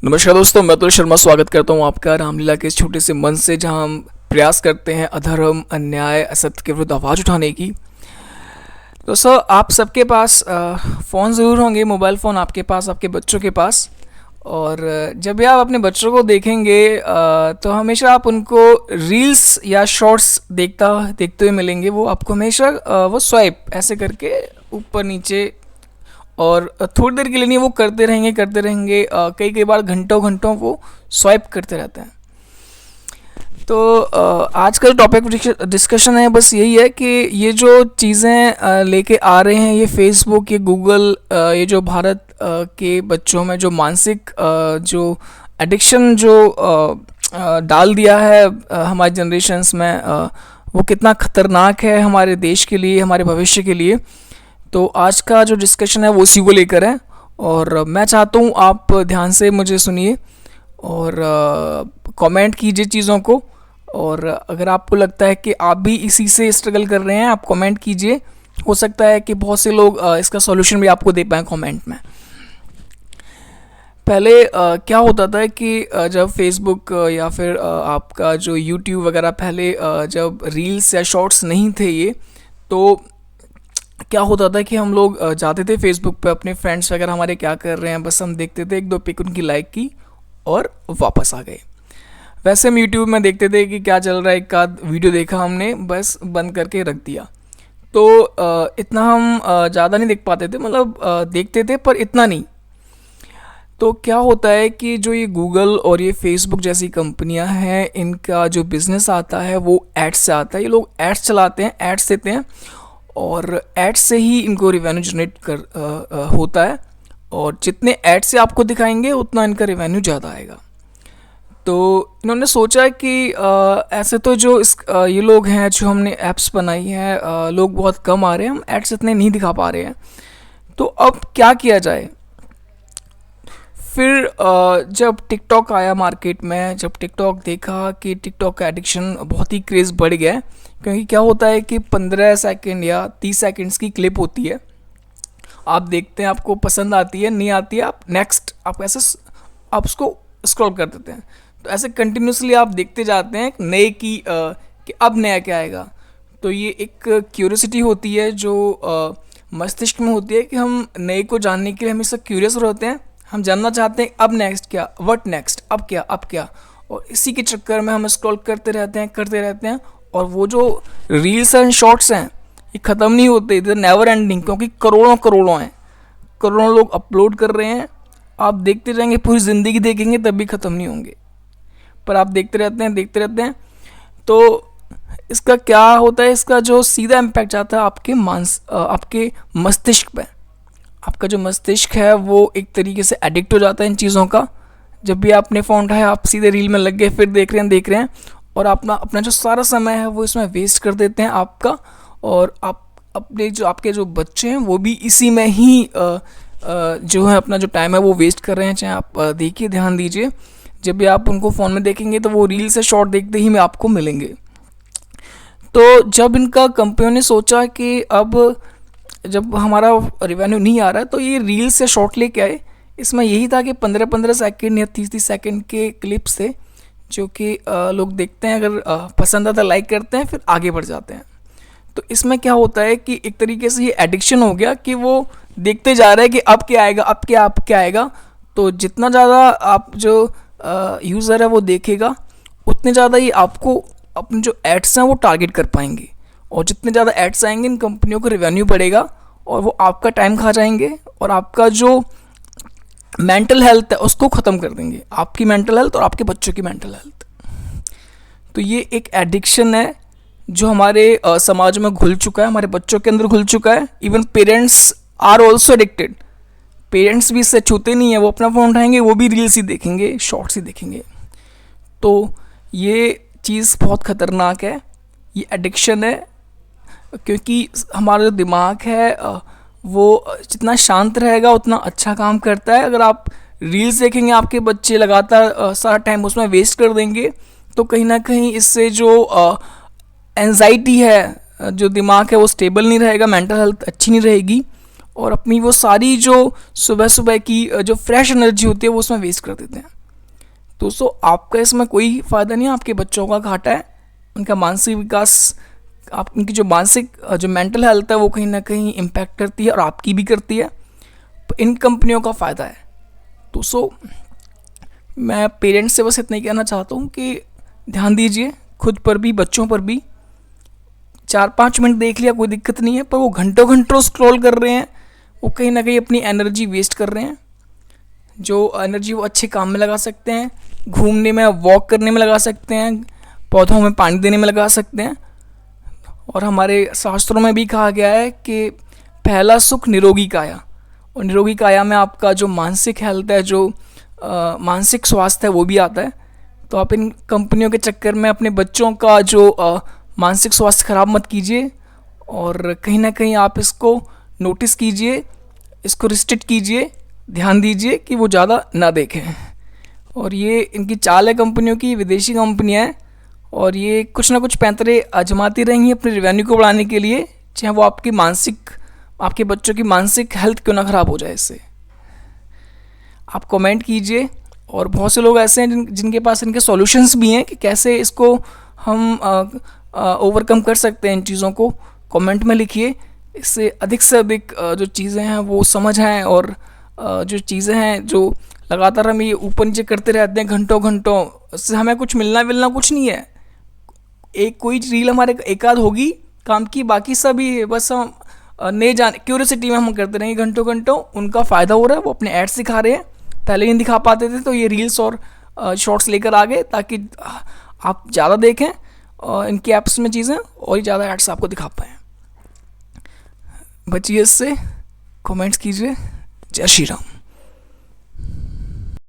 नमस्कार दोस्तों, मैं अतुल शर्मा स्वागत करता हूँ आपका रामलीला के इस छोटे से मन से, जहाँ हम प्रयास करते हैं अधर्म, अन्याय, असत्य के विरुद्ध आवाज़ उठाने की। दोस्तों, आप सबके पास फ़ोन ज़रूर होंगे, मोबाइल फ़ोन आपके पास, आपके बच्चों के पास। और जब भी आप अपने बच्चों को देखेंगे तो हमेशा आप उनको रील्स या शॉर्ट्स देखते हुए मिलेंगे। वो आपको हमेशा वो स्वाइप ऐसे करके ऊपर नीचे, और थोड़ी देर के लिए नहीं, वो करते रहेंगे कई कई बार घंटों घंटों वो स्वाइप करते रहते हैं। तो आज का जो टॉपिक डिस्कशन है बस यही है कि ये जो चीज़ें लेके आ रहे हैं, ये फेसबुक, ये गूगल, ये जो भारत के बच्चों में जो मानसिक जो एडिक्शन जो डाल दिया है हमारी जनरेशन्स में, वो कितना ख़तरनाक है हमारे देश के लिए, हमारे भविष्य के लिए। तो आज का जो डिस्कशन है वो उसी को लेकर है, और मैं चाहता हूँ आप ध्यान से मुझे सुनिए और कमेंट कीजिए चीज़ों को। और अगर आपको लगता है कि आप भी इसी से स्ट्रगल कर रहे हैं, आप कमेंट कीजिए। हो सकता है कि बहुत से लोग इसका सॉल्यूशन भी आपको दे पाएँ कमेंट में। पहले क्या होता था कि जब फेसबुक या फिर आपका जो यूट्यूब वगैरह, पहले जब रील्स या शॉर्ट्स नहीं थे ये, तो क्या होता था कि हम लोग जाते थे फेसबुक पे, अपने फ्रेंड्स वगैरह हमारे क्या कर रहे हैं, बस हम देखते थे, एक दो पिक उनकी लाइक की और वापस आ गए। वैसे हम यूट्यूब में देखते थे कि क्या चल रहा है, एक आध वीडियो देखा हमने, बस बंद करके रख दिया। तो इतना हम ज़्यादा नहीं देख पाते थे, मतलब देखते थे पर इतना नहीं। तो क्या होता है कि जो ये गूगल और ये फेसबुक जैसी कंपनियां हैं, इनका जो बिज़नेस आता है वो एड्स से आता है। ये लोग एड्स चलाते हैं, एड्स देते हैं, और एड्स से ही इनको रिवेन्यू जनरेट होता है। और जितने एड्स से आपको दिखाएंगे उतना इनका रिवेन्यू ज़्यादा आएगा। तो इन्होंने सोचा कि ऐसे तो जो ये लोग हैं, जो हमने ऐप्स बनाई हैं, लोग बहुत कम आ रहे हैं, हम एड्स इतने नहीं दिखा पा रहे हैं, तो अब क्या किया जाए। फिर जब टिकटॉक आया मार्केट में, जब टिकटॉक देखा कि टिकटॉक का एडिक्शन बहुत ही क्रेज़ बढ़ गया है, क्योंकि क्या होता है कि 15 सेकंड या 30 सेकंड्स की क्लिप होती है, आप देखते हैं, आपको पसंद आती है, नहीं आती है, आप नेक्स्ट, आप ऐसे आप उसको स्क्रॉल कर देते हैं। तो ऐसे कंटिन्यूसली आप देखते जाते हैं नए कि अब नया क्या आएगा। तो ये एक क्यूरियोसिटी होती है जो मस्तिष्क में होती है कि हम नए को जानने के लिए हमेशा क्यूरियस रहते हैं, हम जानना चाहते हैं अब नेक्स्ट क्या, व्हाट नेक्स्ट, अब क्या। और इसी के चक्कर में हम स्क्रॉल करते रहते हैं। और वो जो रील्स एंड शॉर्ट्स हैं, ये ख़त्म नहीं होते, इधर नेवर एंडिंग, क्योंकि करोड़ों हैं, करोड़ों लोग अपलोड कर रहे हैं। आप देखते जाएंगे, पूरी ज़िंदगी देखेंगे तब भी ख़त्म नहीं होंगे, पर आप देखते रहते हैं। तो इसका क्या होता है, इसका जो सीधा इम्पैक्ट जाता है आपके मस्तिष्क पे। आपका जो मस्तिष्क है वो एक तरीके से एडिक्ट हो जाता है इन चीज़ों का। जब भी आपने फ़ोन उठाया, आप सीधे रील में लग गए, फिर देख रहे हैं, और अपना जो सारा समय है वो इसमें वेस्ट कर देते हैं आपका। और आप अपने जो आपके जो बच्चे हैं वो भी इसी में ही जो है अपना जो टाइम है वो वेस्ट कर रहे हैं। चाहे आप देखिए, ध्यान दीजिए, जब भी आप उनको फ़ोन में देखेंगे तो वो रील से शॉर्ट देखते ही में आपको मिलेंगे। तो जब इनका कंपनियों ने सोचा कि अब जब हमारा रिवेन्यू नहीं आ रहा है, तो ये रील से शॉर्ट लेके आए। इसमें यही था कि 15-15 सेकंड या 30-30 सेकंड के क्लिप्स थे, जो कि लोग देखते हैं, अगर पसंद आता लाइक करते हैं, फिर आगे बढ़ जाते हैं। तो इसमें क्या होता है कि एक तरीके से ये एडिक्शन हो गया कि वो देखते जा रहे हैं कि अब क्या आएगा। तो जितना ज़्यादा आप जो यूज़र है वो देखेगा, उतने ज़्यादा ही आपको अपने जो एड्स हैं वो टारगेट कर पाएंगे। और जितने ज़्यादा एड्स आएंगे, इन कंपनियों को रिवेन्यू बढ़ेगा, और वो आपका टाइम खा जाएंगे, और आपका जो मेंटल हेल्थ है उसको ख़त्म कर देंगे, आपकी मेंटल हेल्थ और आपके बच्चों की मेंटल हेल्थ। तो ये एक एडिक्शन है जो हमारे समाज में घुल चुका है, हमारे बच्चों के अंदर घुल चुका है। Even parents are also addicted. Parents भी इससे छूते नहीं है, वो अपना फ़ोन उठाएंगे, वो भी रील्स ही देखेंगे, शॉर्ट्स ही देखेंगे। तो ये चीज़ बहुत ख़तरनाक है, ये एडिक्शन है, क्योंकि हमारा जो दिमाग है वो जितना शांत रहेगा उतना अच्छा काम करता है। अगर आप रील्स देखेंगे, आपके बच्चे लगातार सारा टाइम उसमें वेस्ट कर देंगे, तो कहीं ना कहीं इससे जो एंजाइटी है, जो दिमाग है वो स्टेबल नहीं रहेगा, मेंटल हेल्थ अच्छी नहीं रहेगी, और अपनी वो सारी जो सुबह सुबह की जो फ्रेश एनर्जी होती है वो उसमें वेस्ट कर देते हैं। दोस्तों आपका इसमें कोई फ़ायदा नहीं है, आपके बच्चों का घाटा है, उनका मानसिक विकास, आप उनकी जो मानसिक जो मेंटल हेल्थ है वो कहीं ना कहीं इम्पैक्ट करती है और आपकी भी करती है। तो इन कंपनियों का फ़ायदा है। दोस्तों मैं पेरेंट्स से बस इतना ही कहना चाहता हूँ कि ध्यान दीजिए खुद पर भी बच्चों पर भी। 4-5 मिनट देख लिया कोई दिक्कत नहीं है, पर वो घंटों घंटों स्क्रॉल कर रहे हैं, वो कहीं ना कहीं अपनी एनर्जी वेस्ट कर रहे हैं। जो एनर्जी वो अच्छे काम में लगा सकते हैं, घूमने में, वॉक करने में लगा सकते हैं, पौधों में पानी देने में लगा सकते हैं। और हमारे शास्त्रों में भी कहा गया है कि पहला सुख निरोगी काया, और निरोगी काया में आपका जो मानसिक हेल्थ है, जो मानसिक स्वास्थ्य है वो भी आता है। तो आप इन कंपनियों के चक्कर में अपने बच्चों का जो मानसिक स्वास्थ्य ख़राब मत कीजिए, और कहीं ना कहीं आप इसको नोटिस कीजिए, इसको रिस्ट्रिक्ट कीजिए, ध्यान दीजिए कि वो ज़्यादा ना देखें। और ये इनकी चाल है कंपनियों की, विदेशी कंपनियाँ हैं, और ये कुछ ना कुछ पैंतरे आजमाती रहेंगी अपने रेवेन्यू को बढ़ाने के लिए, चाहे वो आपके बच्चों की मानसिक हेल्थ क्यों ना ख़राब हो जाए इससे। आप कमेंट कीजिए, और बहुत से लोग ऐसे हैं जिनके पास इनके सॉल्यूशंस भी हैं कि कैसे इसको हम ओवरकम कर सकते हैं। इन चीज़ों को कमेंट में लिखिए, इससे अधिक से अधिक जो चीज़ें हैं वो समझ आएँ, और जो चीज़ें हैं जो लगातार हम ये ऊपर नीचे करते रहते हैं घंटों घंटों, इससे हमें कुछ मिलना कुछ नहीं है। एक कोई रील हमारे एक आध होगी काम की, बाकी सभी बस हम नहीं जाने क्यूरियोसिटी में हम करते रहेंगे घंटों घंटों। उनका फ़ायदा हो रहा है, वो अपने एड्स दिखा रहे हैं, पहले नहीं दिखा पाते थे, तो ये रील्स और शॉर्ट्स लेकर आ गए ताकि आप ज़्यादा देखें इनकी ऐप्स में चीज़ें, और ज़्यादा एड्स आपको दिखा पाएँ। बचिए इससे, कमेंट्स कीजिए। जय श्री राम।